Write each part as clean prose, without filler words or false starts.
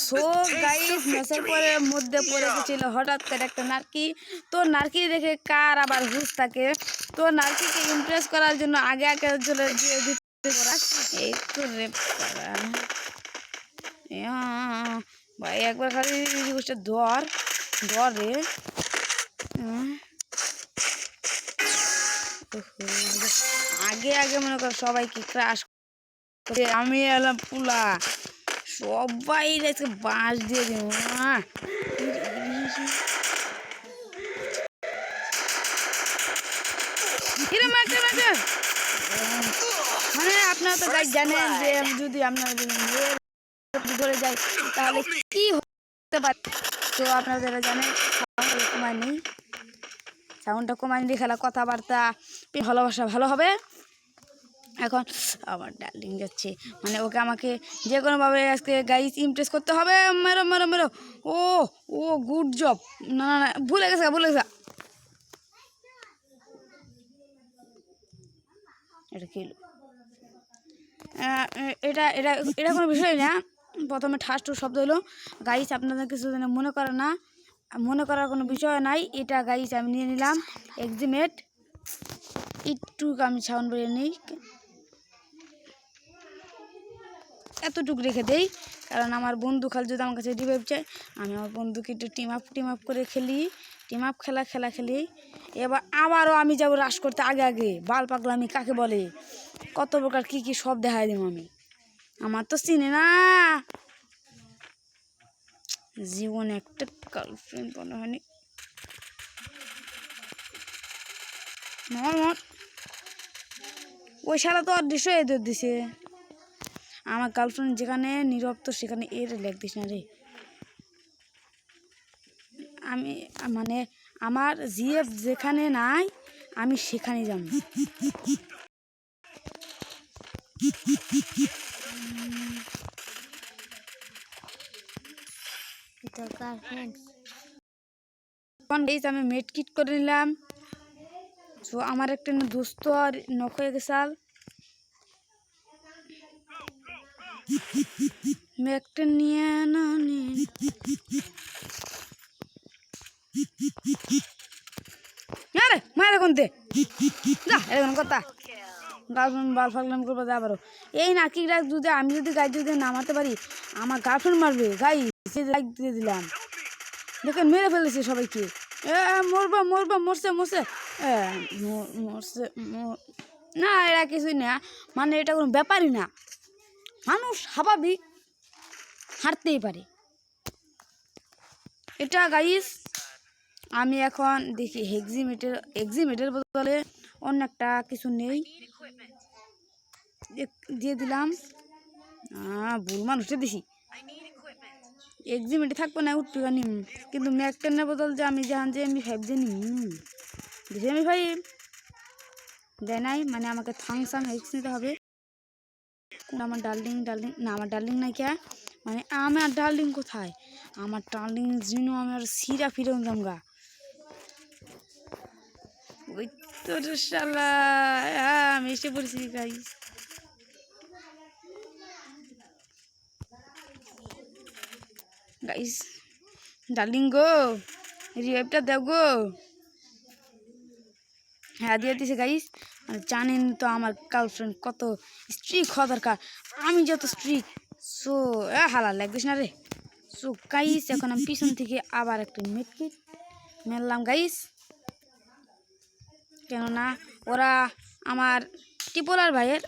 So guys মেসের পরে মধ্যে পড়ে গেছিল হঠাৎ করে একটা নারকি। তো নারকি দেখে কার আবার হুঁশ থাকে। তো নারকিকে ইমপ্রেস করার জন্য আগে আগে চলে দিয়ে দিতে ওরা একটু রেপ করা ভাই একবার খালি ধর রে আগে আগে মনে কর সবাইকে ক্রাশ করে আমি এলাম পুলা সবাই আজকে বাঁশ দিয়ে দিব মানে আপনারা তো গাইজ জানেন যে যদি আপনারা ধরে যায় তাহলে কি হতে পারে। তো আপনারা যারা জানেন কমায় নেই, সাউন্ডটা কমায় দিয়ে খেলা কথাবার্তা ভালোবাসা ভালো হবে। এখন আমার ডার্লিং যাচ্ছে মানে ওকে আমাকে যে কোনোভাবে আজকে গাইস ইমপ্রেস করতে হবে। মেরো মেরো মেরো ও ও গুড জব। না না ভুলে গেছে এটা কি এটা এটা এটা কোনো বিষয় না। প্রথমে ঠাস শব্দ হলো গাইস, আপনাদের কিছু মনে করার কোনো বিষয় নাই। এটা গাইস আমি নিয়ে নিলাম এক্সিমেট একটু আমি সাউন্ড বেরিয়ে নিই, এতটুকু রেখে দেই কারণ আমার বন্ধু খাল যদি আমার কাছে রিভাইভ চাই আমি আমার বন্ধুকে একটু টিম আপ করে খেলি। টিম আপ খেলি এবার আবারও আমি যাবো রাশ করতে আগে আগে। বাল পাগলা আমি কাকে বলে কত প্রকার কি সব দেখাই দিব আমি। আমার তো চিনে না জীবনে একটা গার্লফ্রেন্ড মনে হয়নি। ওই শালা তো অদৃশ্য এদের দিছে। আমার গার্লফ্রেন্ড যেখানে নীরব তো সেখানে এর লেখ দিস না রে। আমি মানে আমার জিএফ যেখানে নাই আমি সেখানে যাব। আমি মেডকিট করে নিলাম। তো আমার একটা দোস্ত আর নখ হয়ে গেছাল একটা নিয়ে না মায়ের কোনতে যা এরকম কথা গার্লফ্রেন্ড বাল ফাগলাম করবো যা পারো। এই নাকিটা যদি আমি যদি গাই যদি নামাতে পারি আমার গার্লফ্রেন্ড মারবে গাই লাইক দিয়ে দিলাম দেখেন মেরে ফেলেছে সবাইকে। মরছে না এরা কিছুই না, মানে এটা কোনো ব্যাপারই না। মানুষ স্বাভাবিক হারতেই পারে এটা গাইস। আমি এখন দেখি এক্সিমেটের বদলে অন্য একটা কিছু নেই দিয়ে দিলাম। ভুল মানুষটা দিছি এক্সিমেটে থাকবো না উঠতে নিম, কিন্তু ম্যাকটেনের বদল যে আমি জান যে আমি ফাইভ যে নিম দিছি আমি ভাই দেয় নাই, মানে আমাকে থাংসাং হেক্স নিতে হবে। আমার ডার্লিং না আমার ডার্লিং নাই কে, মানে আমার ডার্লিং কোথায়? আমার ডার্লিং জিনো আমার সিরা ফিরে জামগা ওই তোর শালা আমি এসে পড়েছি গাইস। গাইস ডার্লিং গো রিভাইভটা দেও গো। হ্যাঁ দিয়ে দিছে গাইস। জানেন তো আমার গার্লফ্রেন্ড কত স্ট্রিক হওয়া দরকার, আমি যত স্ট্রিক। সো হালা লাগদিস না রে। সো গাইস এখন আমি পিছন থেকে আবার একটা মেডকিট মেরলাম গাইস, কেননা ওরা আমার টিপোলার ভাইয়ের।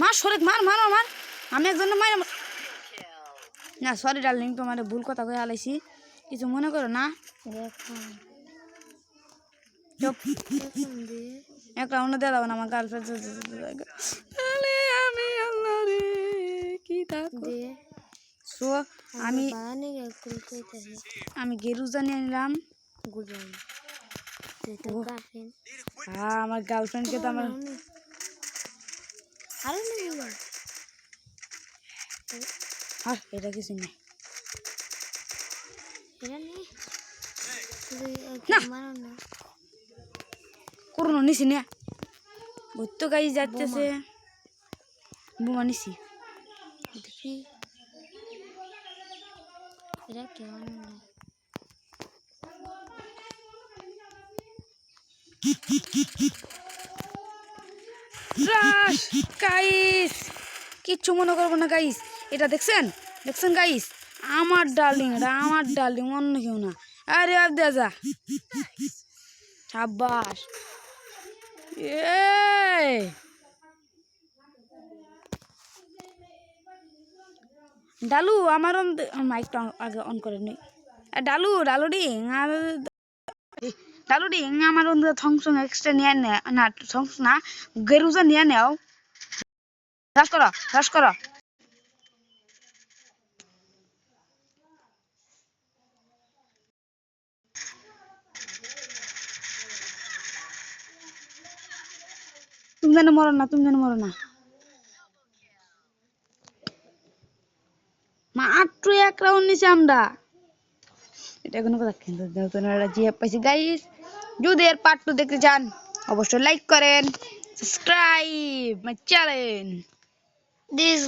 মার সরে মার আমি একজনের মার না সরি ডার্লিং তোমার ভুল কথা কয়ে হালাইছি, কিছু মনে করো না। একটা অন্য দিয়ে দাও না আমার গার্লফ্রেন্ড আমি আল্লাহ রে কি থাকো। সো আমি গেরুজা নিয়ে নিলাম। হ্যাঁ আমার গার্লফ্রেন্ডকে তো আমার এটা কিছু নেই না করোনা নিছি না ওই তো গাইস যাইতেছে বোমা নিছি দেখি এটা কেমন রাশ গাইস কিচ্ছু মনে করবো না গাইস এটা দেখছেন দেখছেন গাইস আমার ডার্লিং এটা আমার ডার্লিং অন্য কেউ না আরে আর দে যা সাব্বাস এই ডালু আমার মাইকটা আগে অন করে নি ডালু ডালু ডিং আর ডালু ডিং আমার থংসং এক্সট্রা নিয়ে না থংস না গেরুজা নিয়ে নেও রাস করো তুমি যেন মরো না মাত্র এক রাউন্ড নিছি আমরা এটা কোনো কথা কিন্তু তোমরা জিএফ পাইছি গাইস যদি এর পার্ট 2 দেখতে চান অবশ্যই লাইক করেন সাবস্ক্রাইব মাই চ্যানেল দিস